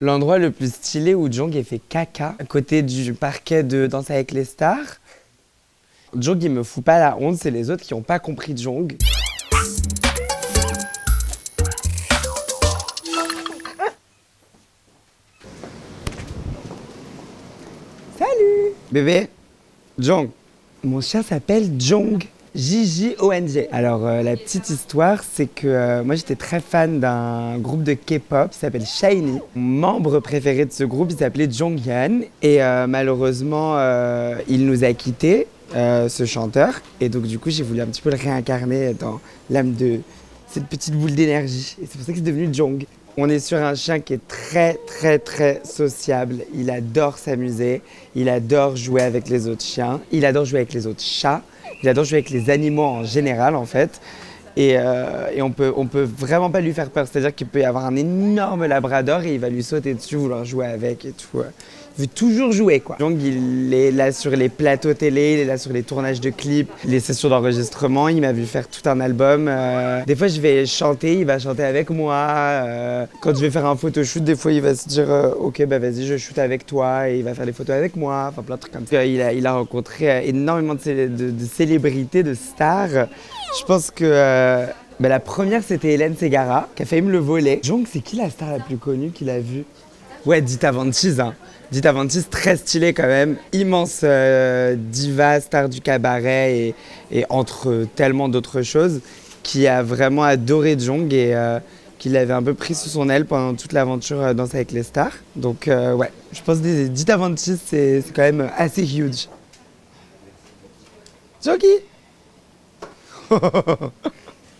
L'endroit le plus stylé où Jong ait fait caca, à côté du parquet de Danse avec les stars. Jong, il me fout pas la honte, c'est les autres qui ont pas compris Jong. Salut bébé, Jong. Mon chien s'appelle Jong. J-J-O-N-G. Alors, la petite histoire, c'est que moi, j'étais très fan d'un groupe de K-pop qui s'appelle SHINee. Mon membre préféré de ce groupe, il s'appelait Jonghyun. Et malheureusement, il nous a quittés, ce chanteur. Et donc, du coup, j'ai voulu un petit peu le réincarner dans l'âme de cette petite boule d'énergie. Et c'est pour ça que c'est devenu Jong. On est sur un chien qui est très, très, très sociable. Il adore s'amuser. Il adore jouer avec les autres chiens. Il adore jouer avec les autres chats. Il adore jouer avec les animaux en général, en fait. Et on peut vraiment pas lui faire peur. C'est-à-dire qu'il peut y avoir un énorme labrador et il va lui sauter dessus, vouloir jouer avec et tout. Il veut toujours jouer, quoi. Donc, il est là sur les plateaux télé, il est là sur les tournages de clips, les sessions d'enregistrement. Il m'a vu faire tout un album. Des fois, je vais chanter, il va chanter avec moi. Quand je vais faire un photoshoot, des fois, il va se dire ok, bah vas-y, je shoot avec toi. Et il va faire des photos avec moi. Enfin, plein de trucs comme ça. Il a rencontré énormément de célébrités, de stars. Je pense que la première, c'était Hélène Ségara, qui a failli me le voler. Jong, c'est qui la star la plus connue qu'il a vue? Ouais, Dita Von Teese, hein. Dita Von Teese, très stylée quand même. Immense diva, star du cabaret et entre tellement d'autres choses, qui a vraiment adoré Jong et qui l'avait un peu pris sous son aile pendant toute l'aventure Danse avec les stars. Donc ouais, je pense que Dita Von Teese, c'est quand même assez huge. Jogi.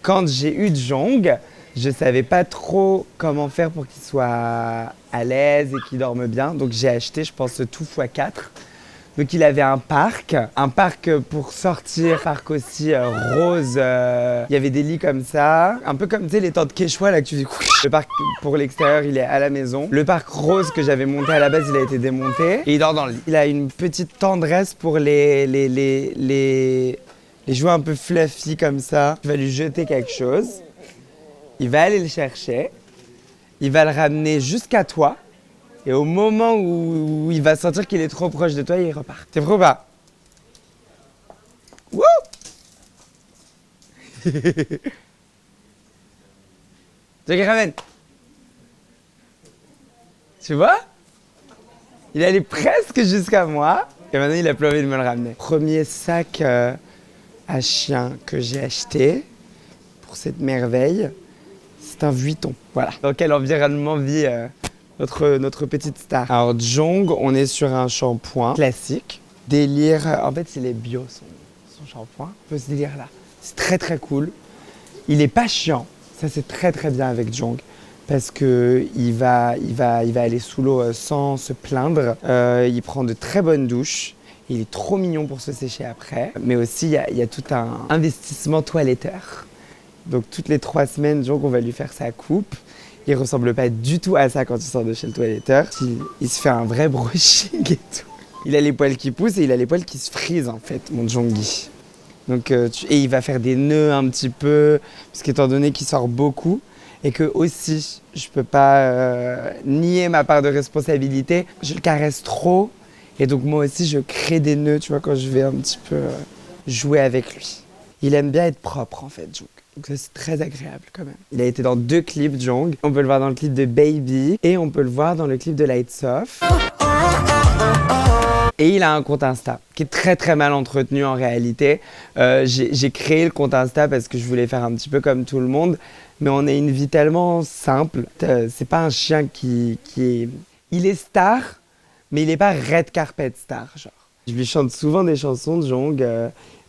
Quand j'ai eu Jong, je savais pas trop comment faire pour qu'il soit à l'aise et qu'il dorme bien. Donc j'ai acheté, je pense, tout x4. Donc il avait un parc pour sortir, parc aussi rose. Il y avait des lits comme ça, un peu comme tu sais les tentes Quechua là que tu dis. Le parc pour l'extérieur, il est à la maison. Le parc rose que j'avais monté à la base, il a été démonté et il dort dans le lit. Il a une petite tendresse pour les jouets un peu fluffy comme ça. Tu vas lui jeter quelque chose. Il va aller le chercher. Il va le ramener jusqu'à toi. Et au moment où il va sentir qu'il est trop proche de toi, il repart. T'es prêt ou pas? Wouh! Jackie ramène. Tu vois? Il allait presque jusqu'à moi. Et maintenant, il a plus envie de me le ramener. Premier sac à chien que j'ai acheté pour cette merveille, c'est un Vuitton. Voilà. Dans quel environnement vit notre petite star? Alors Jong, on est sur un shampoing classique. Délire, en fait il est bio son shampoing. Un peu ce délire là. C'est très très cool. Il est pas chiant. Ça c'est très très bien avec Jong. Parce que il va aller sous l'eau sans se plaindre. Il prend de très bonnes douches. Il est trop mignon pour se sécher après. Mais aussi, il y a tout un investissement toiletteur. Donc, toutes les 3 semaines, Jong, on va lui faire sa coupe. Il ressemble pas du tout à ça quand il sort de chez le toiletteur. Il se fait un vrai brushing et tout. Il a les poils qui poussent et il a les poils qui se frisent, en fait, mon Jongi. Donc, et il va faire des nœuds un petit peu, parce qu'étant donné qu'il sort beaucoup, et que aussi, je peux pas nier ma part de responsabilité, je le caresse trop. Et donc moi aussi, je crée des nœuds, tu vois, quand je vais un petit peu jouer avec lui. Il aime bien être propre, en fait, Jong. Donc ça, c'est très agréable, quand même. Il a été dans 2 clips, Jong. On peut le voir dans le clip de Baby et on peut le voir dans le clip de Lights Off. Et il a un compte Insta qui est très, très mal entretenu, en réalité. J'ai créé le compte Insta parce que je voulais faire un petit peu comme tout le monde. Mais on a une vie tellement simple. C'est pas un chien qui est... Il est star, mais il n'est pas red carpet star, genre. Je lui chante souvent des chansons de Jong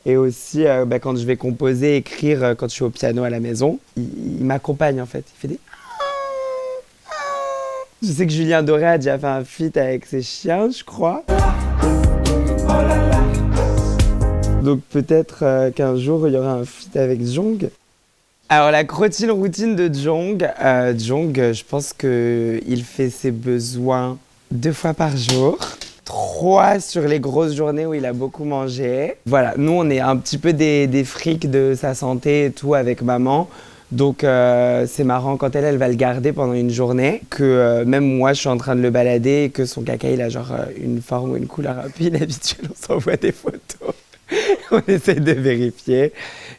et aussi quand je vais composer, écrire, quand je suis au piano à la maison, il m'accompagne en fait. Il fait des... Je sais que Julien Doré a déjà fait un feat avec ses chiens, je crois. Donc peut-être qu'un jour, il y aura un feat avec Jong. Alors la routine de Jong, je pense qu'il fait ses besoins 2 fois par jour, 3 sur les grosses journées où il a beaucoup mangé. Voilà, nous on est un petit peu des frics de sa santé et tout avec maman. Donc c'est marrant quand elle va le garder pendant une journée, que même moi je suis en train de le balader et que son caca il a genre une forme ou une couleur un peu inhabituelle, on s'envoie des photos. On essaie de vérifier.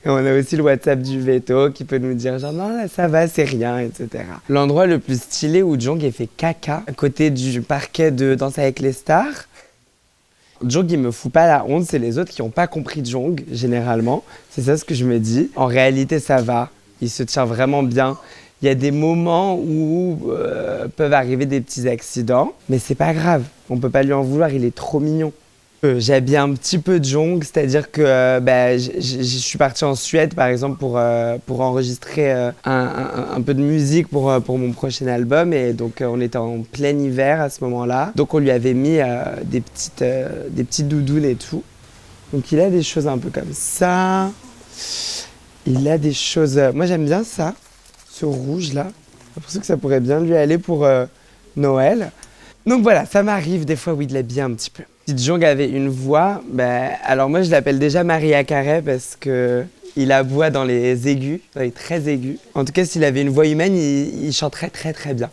Et on a aussi le WhatsApp du veto qui peut nous dire genre non là ça va, c'est rien, etc. L'endroit le plus stylé où Jong ait fait caca, à côté du parquet de Danse avec les stars. Jong il me fout pas la honte, c'est les autres qui n'ont pas compris Jong, généralement. C'est ça ce que je me dis. En réalité ça va, il se tient vraiment bien. Il y a des moments où peuvent arriver des petits accidents, mais c'est pas grave, on peut pas lui en vouloir, il est trop mignon. J'habille un petit peu Jong, c'est-à-dire que je suis partie en Suède par exemple pour enregistrer un peu de musique pour mon prochain album et donc on était en plein hiver à ce moment-là. Donc on lui avait mis des petites doudounes et tout. Donc il a des choses un peu comme ça. Il a des choses... moi j'aime bien ça, ce rouge là. J'ai l'impression que ça pourrait bien lui aller pour Noël. Donc voilà, ça m'arrive des fois oui de l'habiller un petit peu. Si Jong avait une voix, alors moi je l'appelle déjà Maria Carey parce que il aboie dans les aigus, dans les très aigus. En tout cas, s'il avait une voix humaine, il chanterait très très bien.